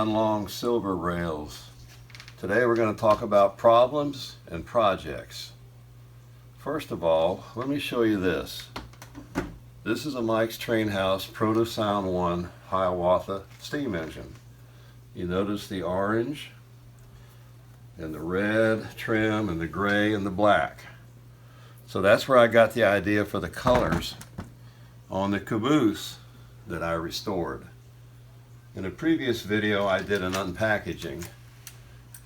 mile-long silver rails. Today we're going to talk about problems and projects. First of all, let me show you this. This is a Mike's Train House Proto Sound 1 Hiawatha steam engine. You notice the orange and the red trim and the gray and the black. So that's where I got the idea for the colors on the caboose that I restored. In a previous video I did an unpackaging,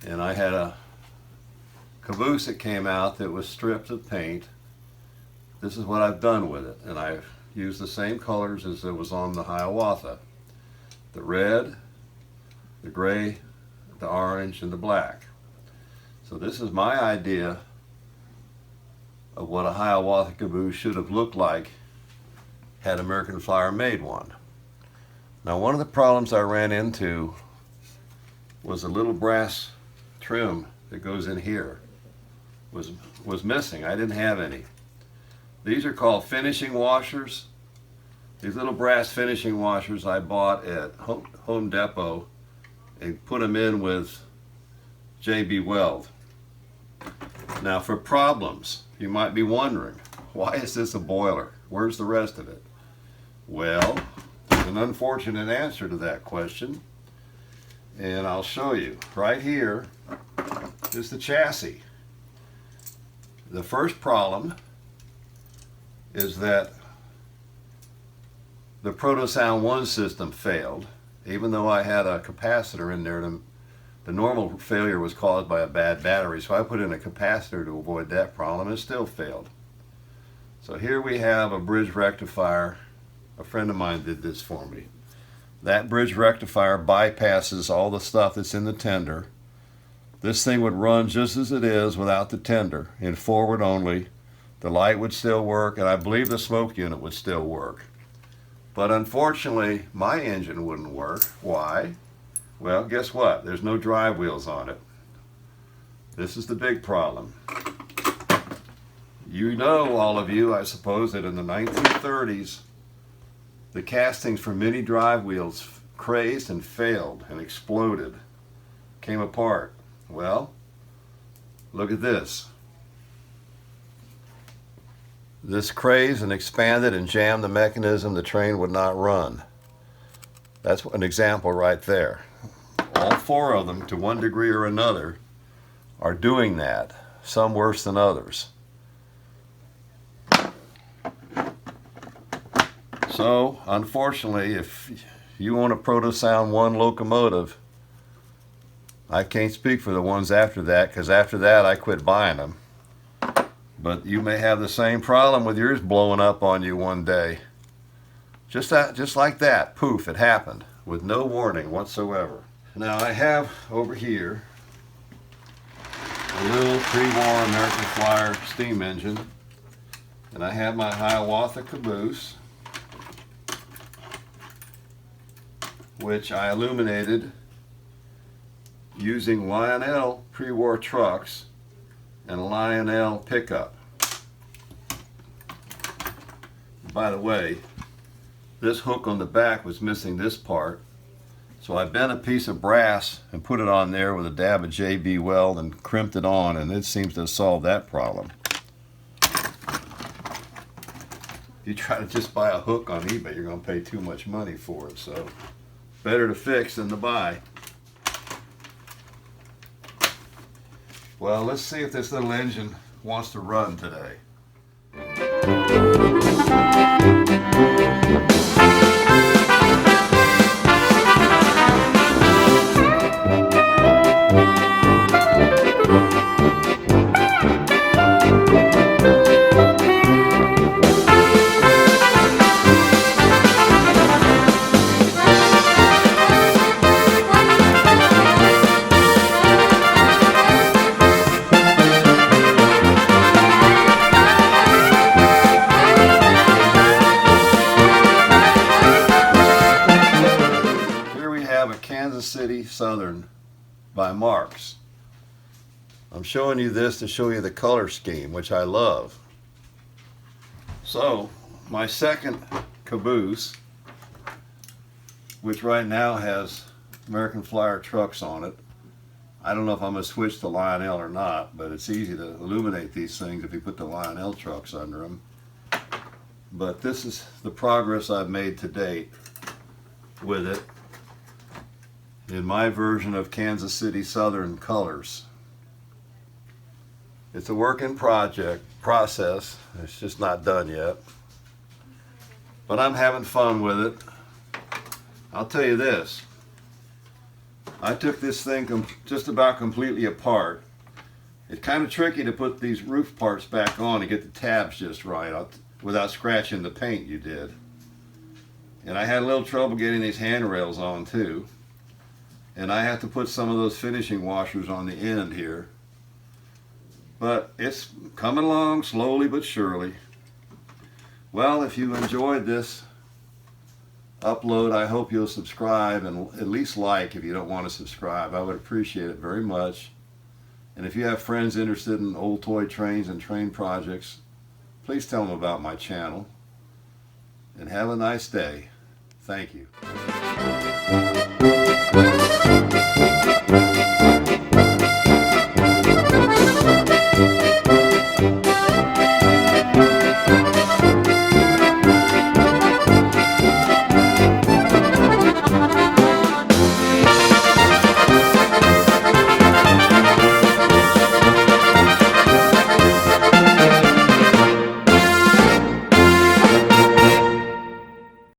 and I had a caboose that came out that was stripped of paint. This is what I've done with it, and I've used the same colors as it was on the Hiawatha. The red, the gray, the orange, and the black. So this is my idea of what a Hiawatha caboose should have looked like had American Flyer made one. Now, one of the problems I ran into was a little brass trim that goes in here was missing. I didn't have any. These are called finishing washers. These little brass finishing washers I bought at Home Depot and put them in with JB Weld. Now, for problems, you might be wondering, why is this a boiler? Where's the rest of it? Well, there's an unfortunate answer to that question, and I'll show you. Right here is the chassis. The first problem is that the Proto Sound 1 system failed. Even though I had a capacitor in there, the normal failure was caused by a bad battery, so I put in a capacitor to avoid that problem, and it still failed. So here we have a bridge rectifier. A friend of mine did this for me. That bridge rectifier bypasses all the stuff that's in the tender. This thing would run just as it is without the tender, in forward only. The light would still work, and I believe the smoke unit would still work. But unfortunately, my engine wouldn't work. Why? Well, guess what? There's no drive wheels on it. This is the big problem. You know, all of you, I suppose, that in the 1930s, the castings for many drive wheels crazed and failed and exploded, came apart. Well, look at this. This crazed and expanded and jammed the mechanism. The train would not run. That's an example right there. All four of them, to one degree or another, are doing that, some worse than others. So, unfortunately, if you own a Proto Sound 1 locomotive, I can't speak for the ones after that, because after that I quit buying them. But you may have the same problem with yours blowing up on you one day. Just like that, poof, it happened, with no warning whatsoever. Now I have over here a little pre-war American Flyer steam engine, and I have my Hiawatha caboose, which I illuminated using Lionel pre-war trucks and a Lionel pickup. By the way, this hook on the back was missing this part, so I bent a piece of brass and put it on there with a dab of JB Weld and crimped it on, and it seems to have solved that problem. If you try to just buy a hook on eBay, you're going to pay too much money for it, so better to fix than to buy. Well, let's see if this little engine wants to run today. City Southern by Marks. I'm showing you this to show you the color scheme, which I love. So my second caboose, which right now has American Flyer trucks on it. I don't know if I'm going to switch to Lionel or not, but it's easy to illuminate these things if you put the Lionel trucks under them. But this is the progress I've made to date with it in my version of Kansas City Southern colors. It's a work in process. It's just not done yet. But I'm having fun with it. I'll tell you this. I took this thing just about completely apart. It's kind of tricky to put these roof parts back on and get the tabs just right without scratching the paint you did. And I had a little trouble getting these handrails on too. And I have to put some of those finishing washers on the end here. But it's coming along slowly but surely. Well, if you enjoyed this upload, I hope you'll subscribe and at least like if you don't want to subscribe. I would appreciate it very much. And if you have friends interested in old toy trains and train projects, please tell them about my channel. And have a nice day. Thank you.